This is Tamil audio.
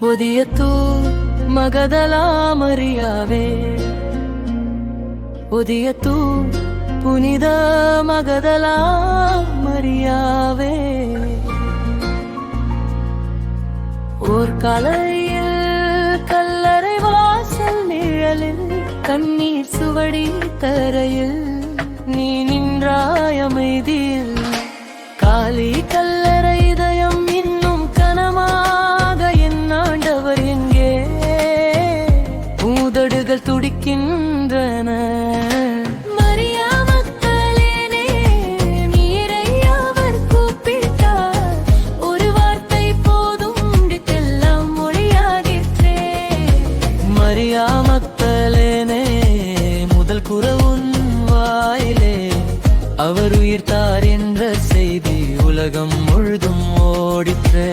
ಒದಿಯತು ಮಗದಲಾ ಮರಿಯಾವೆ ಒದಿಯತು புனித மகதலா மரியாவே ஓர் கலையில் கல்லறை வாசல் நிழலில் கண்ணீர் சுவடி தரையில் நீ நின்றாய் அமைதியில் காலி கல்லறை இதயம் இன்னும் கனமாக என் ஆண்டவர் எங்கே மூதடுகள் துடிக்கின்றன மரியா மக்தலேனே முதல் குரவுன் வாயிலே அவர் உயிர்த்தார் என்ற செய்தி உலகம் முழுதும் ஓடிற்று.